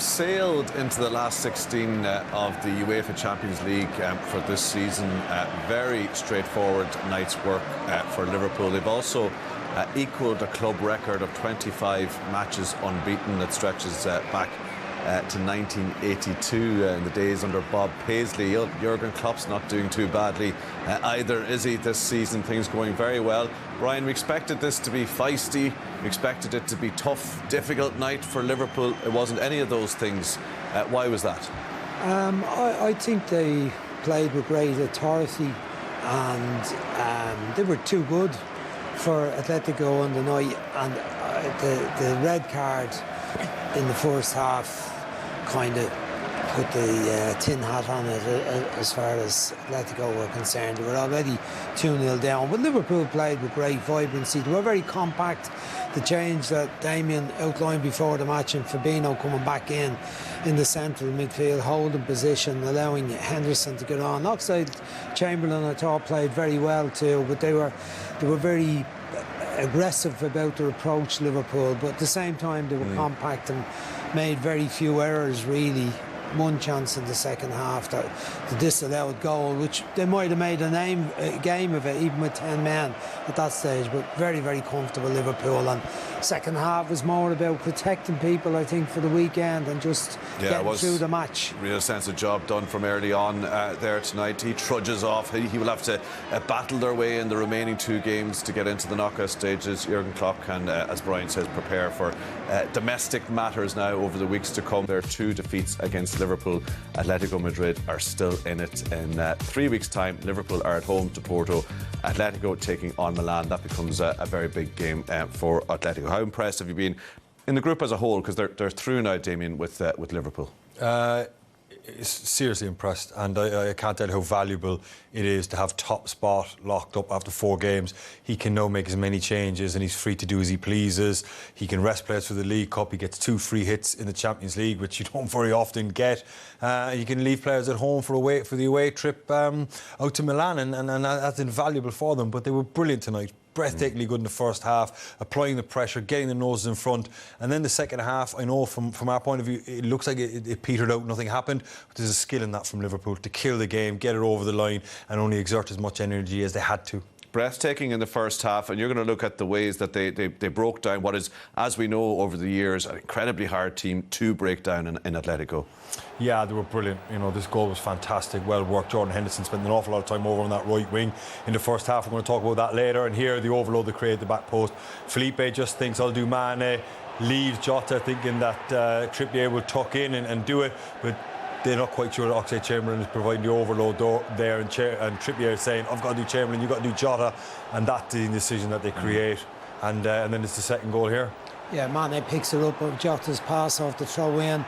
sailed into the last 16 of the UEFA Champions League for this season. Very straightforward night's work for Liverpool. They've also equalled a club record of 25 matches unbeaten that stretches back to 1982 in the days under Bob Paisley. Jurgen Klopp's not doing too badly either, is he, this season? Things going very well. Brian, we expected this to be feisty. We expected it to be tough, difficult night for Liverpool. It wasn't any of those things. Why was that? I think they played with great authority and they were too good for Atletico on the night, and the red card in the first half kind of put the tin hat on it as far as Atletico were concerned. They were already 2-0 down, but Liverpool played with great vibrancy. They were very compact. The change that Damien outlined before the match, and Fabinho coming back in the central midfield, holding position, allowing Henderson to get on. Oxlade-Chamberlain, I thought, played very well too, but they were very aggressive about their approach, Liverpool, but at the same time they were compact and made very few errors, really. One chance in the second half, the disallowed goal, which they might have made a game of it, even with 10 men at that stage, but very, very comfortable Liverpool. And second half was more about protecting people, I think, for the weekend and just getting through the match. Real sense of job done from early on there tonight. He trudges off. He will have to battle their way in the remaining two games to get into the knockout stages. Jurgen Klopp can, as Brian says, prepare for domestic matters now over the weeks to come. There are two defeats against Liverpool. Atletico Madrid are still in it. In 3 weeks' time, Liverpool are at home to Porto. Atletico taking on Milan. That becomes a very big game for Atletico. How impressed have you been in the group as a whole? Because they're through now, Damien, with Liverpool. Seriously impressed, and I can't tell you how valuable it is to have top spot locked up after 4 games. He can now make as many changes and he's free to do as he pleases. He can rest players for the League Cup. He gets 2 free hits in the Champions League, which you don't very often get. He can leave players at home for the away trip out to Milan, and that's invaluable for them. But they were brilliant tonight. Breathtakingly good in the first half, applying the pressure, getting the noses in front. And then the second half, I know from our point of view, it looks like it petered out, nothing happened. But there's a skill in that from Liverpool to kill the game, get it over the line, and only exert as much energy as they had to. Breathtaking in the first half, and you're going to look at the ways that they broke down what is, as we know over the years, an incredibly hard team to break down in Atletico. Yeah, they were brilliant. You know, this goal was fantastic, well worked. Jordan Henderson spent an awful lot of time over on that right wing in the first half. We're going to talk about that later. And here, the overload they created at the back post. Felipe just thinks, I'll do Mane, leaves Jota thinking that Trippier will tuck in and do it, but they're not quite sure that Oxlade-Chamberlain is providing the overload there, and Trippier is saying, I've got to do Chamberlain, you've got to do Jota, and that's the decision that they create. And then it's the second goal here. Yeah, Mane picks it up, Jota's pass off the throw-in,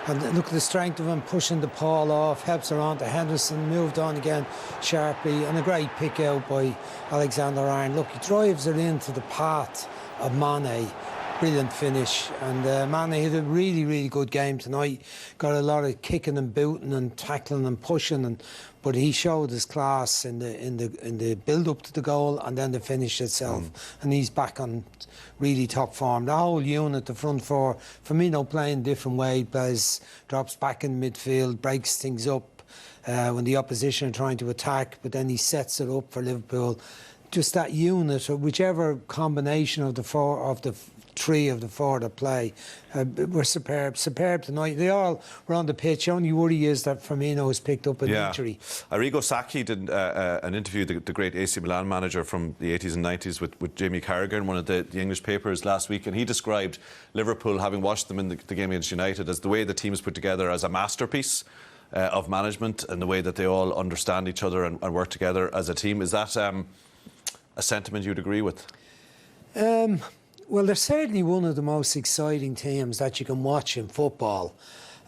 and look at the strength of him pushing the ball off, helps her on to Henderson, moved on again sharply, and a great pick out by Alexander-Arnold. Look, he drives it into the path of Mane. Brilliant finish, and Mane had a really, really good game tonight. Got a lot of kicking and booting and tackling and pushing, but he showed his class in the build up to the goal and then the finish itself. And he's back on really top form. The whole unit, the front four, Firmino playing different way, drops back in midfield, breaks things up when the opposition are trying to attack, but then he sets it up for Liverpool. Just that unit, or whichever combination of the three of the four that play were superb tonight. They all were on the pitch. The only worry is that Firmino has picked up an injury. Arrigo Sacchi did an interview, the great AC Milan manager from the 80s and 90s with Jamie Carragher in one of the English papers last week, and he described Liverpool, having watched them in the game against United, as the way the team is put together as a masterpiece of management, and the way that they all understand each other and work together as a team. Is that a sentiment you'd agree with? Well, they're certainly one of the most exciting teams that you can watch in football.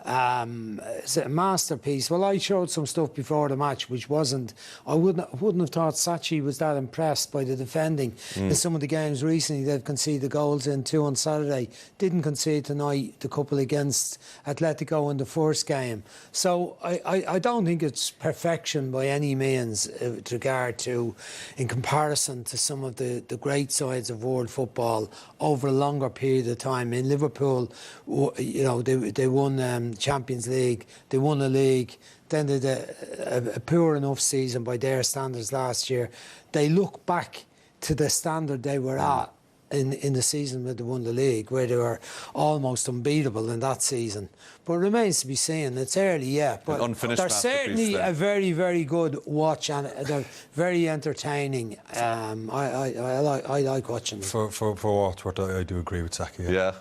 It's a masterpiece. Well, I showed some stuff before the match which wasn't. I wouldn't have thought Sachi was that impressed by the defending in some of the games recently. They've conceded goals in 2 on Saturday. Didn't concede tonight. The couple against Atletico in the first game. So I don't think it's perfection by any means with regard to, in comparison to some of the great sides of world football over a longer period of time. In Liverpool, you know, they won Champions League, they won a league, then they did a poor enough season by their standards last year. They look back to the standard they were at in the season when they won the league, where they were almost unbeatable in that season. But it remains to be seen. It's early, yeah. But they're certainly a very, very good watch, and they're very entertaining. I like watching them. For what I do agree with Saki. Yeah,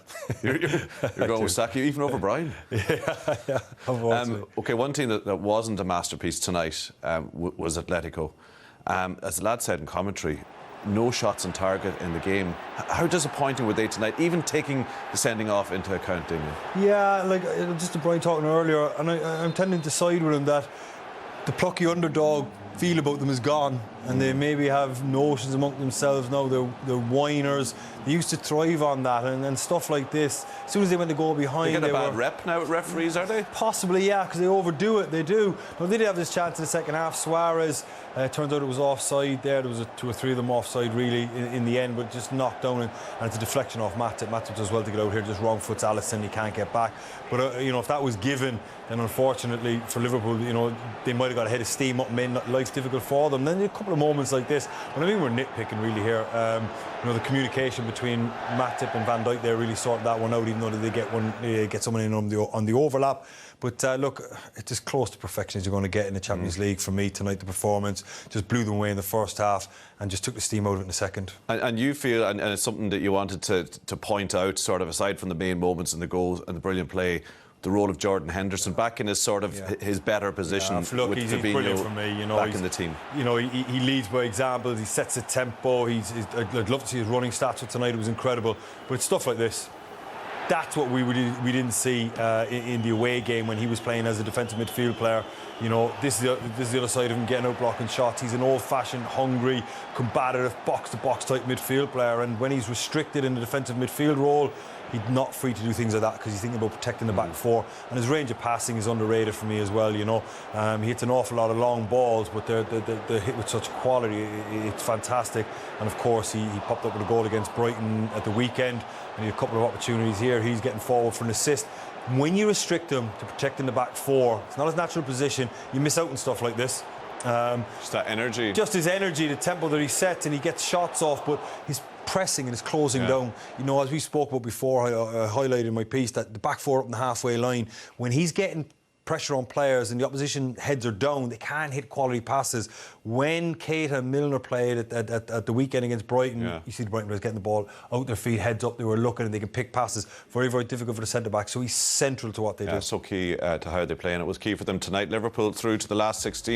you're going with Saki even over Brian. Yeah. Okay, one team that wasn't a masterpiece tonight was Atletico. As the lad said in commentary, no shots on target in the game. How disappointing were they tonight, even taking the sending off into account, Damien? Yeah, like just to Brian talking earlier, and I'm tending to side with him that the plucky underdog feel about them is gone, and they maybe have notions among themselves now. They're whiners. They used to thrive on that, and stuff like this. As soon as they went to go behind, they get a bad rep now with referees, are they? Possibly, yeah, because they overdo it. They do. But they did have this chance in the second half. Suarez, turns out it was offside there. There was 2 or 3 of them offside, really, in the end, but just knocked down, and it's a deflection off Matip. Matip does well to get out here, just wrong foots Alisson. He can't get back. But you know, if that was given, then unfortunately for Liverpool, you know, they might have got a head of steam up and made life's difficult for them. Then a couple of moments like this, and I mean, we're nitpicking really here. You know, the communication between Matip and Van Dijk there really sorted that one out, even though they get someone in on the overlap. But look, it's as close to perfection as you're going to get in the Champions League for me tonight. The performance just blew them away in the first half and just took the steam out of it in the second. And you feel, and it's something that you wanted to point out, sort of aside from the main moments and the goals and the brilliant play, the role of Jordan Henderson back in his sort of his better position. Look, with he's Fabinho brilliant for me. You know, back in the team. You know, he leads by example. He sets the tempo. I'd love to see his running stats tonight. It was incredible. But it's stuff like this. That's what we didn't see in the away game when he was playing as a defensive midfield player. You know, this is the other side of him, getting out blocking shots. He's an old-fashioned, hungry, combative, box-to-box type midfield player. And when he's restricted in the defensive midfield role, he's not free to do things like that because he's thinking about protecting the back four. And his range of passing is underrated for me as well. You know, he hits an awful lot of long balls, but they're hit with such quality. It's fantastic. And of course, he popped up with a goal against Brighton at the weekend. And he had a couple of opportunities here. He's getting forward for an assist. When you restrict him to protecting the back four, it's not his natural position. You miss out on stuff like this. Just that energy. Just his energy, the tempo that he sets, and he gets shots off, but he's pressing and he's closing down. You know, as we spoke about before, I highlighted in my piece that the back four up in the halfway line, when he's getting pressure on players and the opposition heads are down, they can't hit quality passes. When Keita and Milner played at the weekend against Brighton, you see the Brighton players getting the ball out their feet, heads up, they were looking and they can pick passes. Very, very difficult for the centre-back, so he's central to what they do. So key to how they play, and it was key for them tonight. Liverpool through to the last 16.